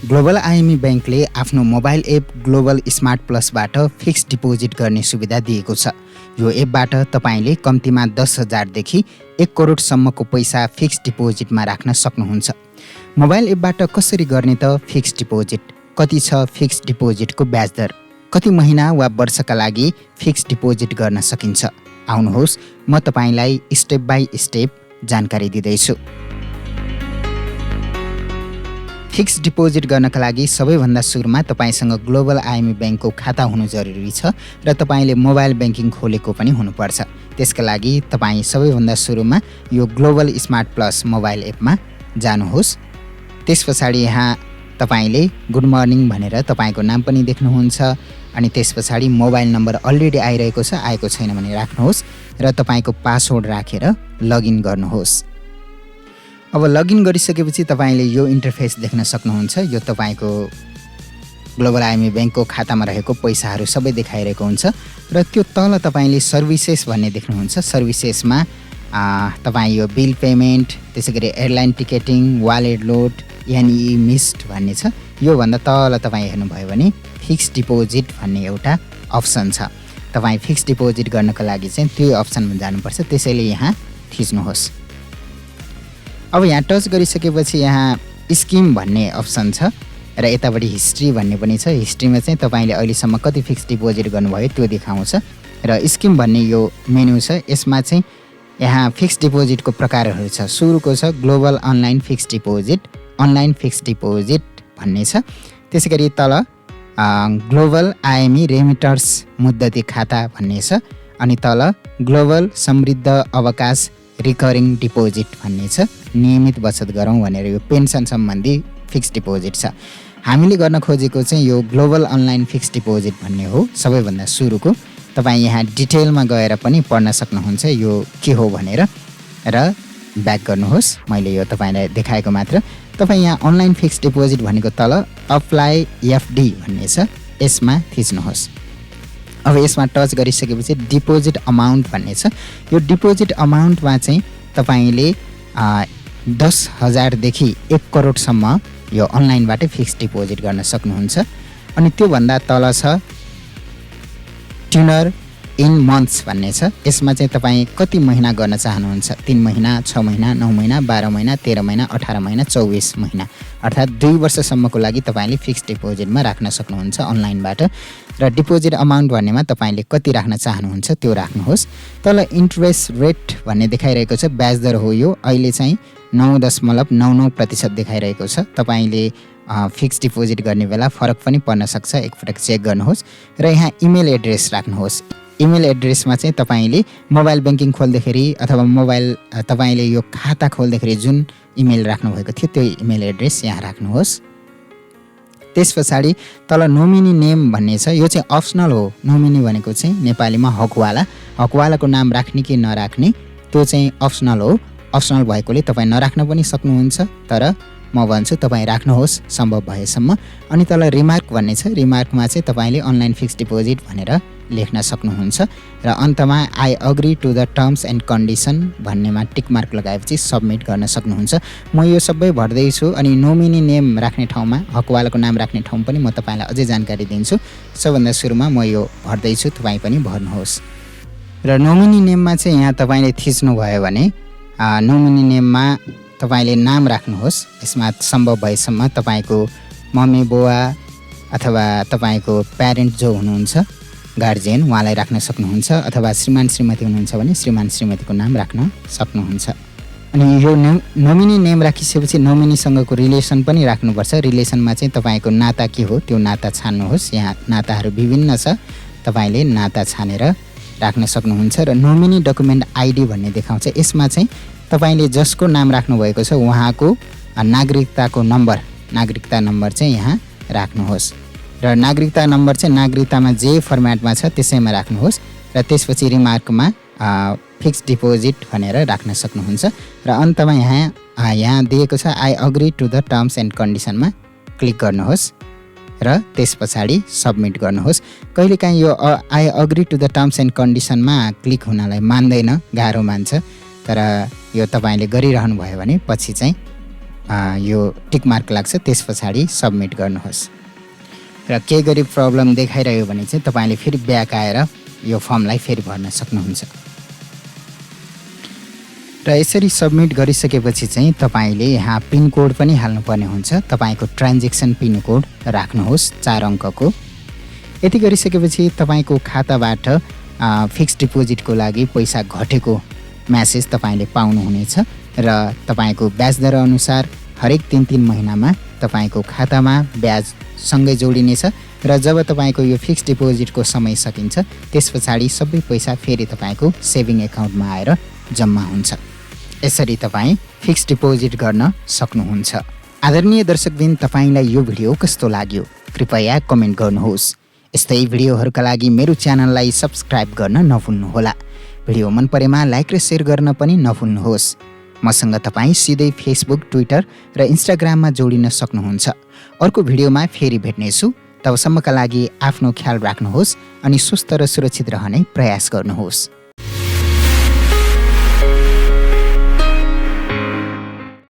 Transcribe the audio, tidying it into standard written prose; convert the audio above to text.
Global IME ब्याङ्कले आफ्नो mobile app global smart प्लसबाट फिक्स्ड डिपोजिट गर्ने सुविधा दिएको छ। यो एपबाट तपाईँले कम्तीमा 10,000 देखि 1 करोडसम्मको पैसा फिक्स्ड डिपोजिटमा राख्न सक्नुहुन्छ। मोबाइल एपबाट कसरी गर्ने त फिक्स्ड डिपोजिट? कति छ फिक्स्ड डिपोजिटको ब्याज दर? कति महिना वा वर्षका लागि फिक्स्ड डिपोजिट गर्न सकिन्छ? आउनुहोस् म तपाईँलाई स्टेप बाई स्टेप जानकारी दिँदैछु। फिक्स्ड डिपोजिट गर्नका लागि सबैभन्दा सुरुमा तपाईसँग ग्लोबल आइएमई ब्याङ्कको खाता हुनु जरुरी छ र तपाईले मोबाइल ब्याङ्किङ खोलेको पनि हुनुपर्छ। त्यसका लागि तपाई सबैभन्दा सुरुमा यो ग्लोबल स्मार्ट प्लस मोबाइल एपमा जानुहोस्। त्यसपछि यहाँ तपाईले गुड मर्निङ भनेर तपाईको नाम पनि देख्नुहुन्छ अनि त्यसपछि मोबाइल नम्बर अलरेडी आइरहेको छ, आएको छैन भने राख्नुहोस् र तपाईको पासवर्ड राखेर लगइन गर्नुहोस्। अब लगइन गरिसकेपछि तपाईले यो इन्टरफेस देख्न सक्नुहुन्छ। यो तपाईको ग्लोबल आइएमई ब्याङ्कको खातामा रहेको पैसाहरू सबै देखाइरहेको हुन्छ र त्यो तल तपाईले सर्भिसेस भन्ने देख्नुहुन्छ। सर्भिसेसमा तपाई यो बिल पेमेन्ट, त्यसैगरी एयरलाइन टिकटिङ, वालेट लोड, एनई मिस्ड भन्ने छ। यो भन्दा तल तपाई हेर्नुभयो भने फिक्स्ड डिपोजिट भन्ने एउटा अप्सन छ। तपाई फिक्स्ड डिपोजिट गर्नका लागि चाहिँ त्यो अप्सनमा जानुपर्छ। त्यसैले यहाँ थिच्नुहोस्। अब यहाँ टच गरिसकेपछि यहाँ स्किम भन्ने अप्सन छ र यतापट्टि हिस्ट्री भन्ने पनि छ। हिस्ट्रीमा चाहिँ तपाईले अहिलेसम्म कति फिक्स्ड डिपोजिट गर्नुभयो त्यो देखाउँछ र स्किम भन्ने यो मेन्यु छ। यसमा चाहिँ यहाँ फिक्स्ड डिपोजिटको प्रकारहरू छ। सुरुको छ global online fixed deposit, online fixed deposit भन्ने छ। त्यसैगरी तल ग्लोबल आइएमई रेमिटर्स मुद्दती खाता भन्ने छ अनि तल ग्लोबल समृद्ध अवकाश रिकरिङ डिपोजिट भन्ने छ। नियमित बचत गरौँ भनेर यो पेन्सन सम्बन्धी फिक्स्ड डिपोजिट छ। हामीले गर्न खोजेको चाहिँ यो ग्लोबल अनलाइन फिक्स्ड डिपोजिट भन्ने हो सबैभन्दा सुरुको। तपाईँ यहाँ डिटेलमा गएर पनि पढ्न सक्नुहुन्छ यो के हो भनेर र ब्याक गर्नुहोस्। मैले यो तपाईँलाई देखाएको मात्र। तपाईँ यहाँ अनलाइन फिक्स्ड डिपोजिट भनेको तल अप्लाई एफडी भन्ने छ, यसमा थिच्नुहोस्। अब यसमा टच गरिसकेपछि डिपोजिट अमाउन्ट भन्ने छ। यो डिपोजिट अमाउन्टमा चाहिँ तपाईले 10,000 देखि 1 करोडसम्म यो अनलाइनबाटै फिक्स्ड डिपोजिट गर्न सक्नुहुन्छ। अनि त्योभन्दा तल छ ट्युनर इन मन्थ्स भन्ने छ। यसमा चाहिँ तपाईँ कति महिना गर्न चाहनुहुन्छ? 3 महिना, 6 महिना, 9 महिना, 12 महिना, 13 महिना, 18 महिना, 24 महिना अर्थात् 2 वर्षसम्मको लागि तपाईँले फिक्स्ड डिपोजिटमा राख्न सक्नुहुन्छ अनलाइनबाट। र डिपोजिट अमाउन्ट भन्नेमा तपाईँले कति राख्न चाहनुहुन्छ त्यो राख्नुहोस्। तल इन्ट्रेस्ट रेट भन्ने देखाइरहेको छ। ब्याज दर हो यो। अहिले चाहिँ 9.99% देखाइरहेको छ। तपाईँले फिक्स्ड डिपोजिट गर्ने बेला फरक पनि पर्न सक्छ, एकपटक चेक गर्नुहोस्। र यहाँ इमेल एड्रेस राख्नुहोस्। इमेल एड्रेसमा चाहिँ तपाईले मोबाइल ब्याङ्किङ खोल्दाखेरि अथवा तपाईले यो खाता खोल्दाखेरि जुन इमेल राख्नुभएको थियो त्यो इमेल एड्रेस यहाँ राख्नुहोस्। त्यसपछि तल नोमिनी नेम भन्ने छ। यो चाहिँ अप्सनल हो। नोमिनी भनेको चाहिँ नेपालीमा हकवाला। हकवालाको नाम राख्ने कि नराख्ने त्यो चाहिँ अप्सनल हो। अप्सनल भएकोले तपाईँ नराख्न पनि सक्नुहुन्छ, तर म भन्छु तपाईँ राख्नुहोस् सम्भव भएसम्म। अनि तल रिमार्क भन्ने छ। रिमार्कमा चाहिँ तपाईँले अनलाइन फिक्स्ड डिपोजिट भनेर लेख्न सक्नुहुन्छ र अन्तमा I agree to the terms and condition भन्नेमा टिक मार्क लगाएपछि सबमिट गर्न सक्नुहुन्छ। म यो सबै भर्दैछु अनि नोमिनी नेम राख्ने ठाउँमा हकवालाको नाम राख्ने ठाउँ पनि म तपाईँलाई अझै जानकारी दिन्छु। सबभन्दा सुरुमा म यो भर्दैछु, तपाईँ पनि भर्नुहोस्। र नोमिनी नेममा चाहिँ यहाँ तपाईँले थिच्नुभयो भने नोमिनी नेममा तपाईले नाम राख्नुहोस्। यसमा सम्भव भएसम्म तपाईको मम्मी बुवा अथवा तपाईको प्यारेन्ट जो हुनुहुन्छ गार्जियन उहाँलाई राख्न सक्नुहुन्छ अथवा श्रीमान श्रीमती हुनुहुन्छ भने श्रीमान श्रीमतीको नाम राख्न सक्नुहुन्छ। अनि यो नोमिनी नेम राखिसकेपछि नोमिनीसँगको रिलेसन पनि राख्नुपर्छ। रिलेसनमा चाहिँ तपाईको नाता के हो त्यो नाता छान्नुहोस्। यहाँ नाताहरू विभिन्न छ, तपाईले नाता छानेर राख्न सक्नुहुन्छ। र नोमिनी डकुमेन्ट आइडी भन्ने देखाउँछ। यसमा चाहिँ तपाईले जसको नाम राख्नुभएको छ उहाँको नागरिकताको नम्बर, नागरिकता नम्बर चाहिँ यहाँ राख्नुहोस्। र नागरिकता नम्बर चाहिँ नागरिकतामा जे फर्मेटमा छ त्यसैमा राख्नुहोस्। र त्यसपछि रिमार्कमा फिक्स्ड डिपोजिट भनेर राख्न सक्नुहुन्छ। र अन्तमा यहाँ दिएको छ I agree to the terms and कन्डिसनमा क्लिक गर्नुहोस् र त्यसपछि सबमिट गर्नुहोस्। कहिलेकाहीँ यो I agree to the terms and कन्डिसनमा क्लिक हुनलाई मान्दैन, गाह्रो मान्छ, तर यो तपाईले गरिरहनु भयो भने पछि चाहिँ यो टिक मार्क लाग्छ, त्यस पछाडि सबमिट गर्नुहोस्। र केही गरी प्रब्लम देखाइरह्यो भने चाहिँ तपाईँले फेरि ब्याक आएर यो फर्मलाई फेरि भर्न सक्नुहुन्छ। र यसरी सबमिट गरिसकेपछि चाहिँ तपाईँले यहाँ पिनकोड पनि हाल्नुपर्ने हुन्छ। तपाईँको ट्रान्जेक्सन पिनकोड राख्नुहोस् 4 अङ्कको। यति गरिसकेपछि तपाईँको खाताबाट फिक्स्ड डिपोजिटको लागि पैसा घटेको म्यासेज तपाईँले पाउनुहुनेछ र तपाईँको ब्याज दर अनुसार हरेक 3 महिनामा तपाईँको खातामा ब्याज सँगै जोडिनेछ र जब तपाईँको यो फिक्स्ड डिपोजिटको समय सकिन्छ त्यस पछाडि सबै पैसा फेरि तपाईँको सेभिङ एकाउन्टमा आएर जम्मा हुन्छ। यसरी तपाईँ फिक्स्ड डिपोजिट गर्न सक्नुहुन्छ। आदरणीय दर्शकबिन, तपाईँलाई यो भिडियो कस्तो लाग्यो कृपया कमेन्ट गर्नुहोस्। यस्तै भिडियोहरूका लागि मेरो च्यानललाई सब्स्क्राइब गर्न नभुल्नुहोला। भिडियो मन परेमा लाइक र सेयर गर्न पनि नभुल्नुहोस्। मसँग तपाईँ सिधै फेसबुक, ट्विटर र इन्स्टाग्राममा जोडिन सक्नुहुन्छ। अर्को भिडियोमा फेरि भेट्नेछु। तबसम्मका लागि आफ्नो ख्याल राख्नुहोस् अनि स्वस्थ र सुरक्षित रहने प्रयास गर्नुहोस्।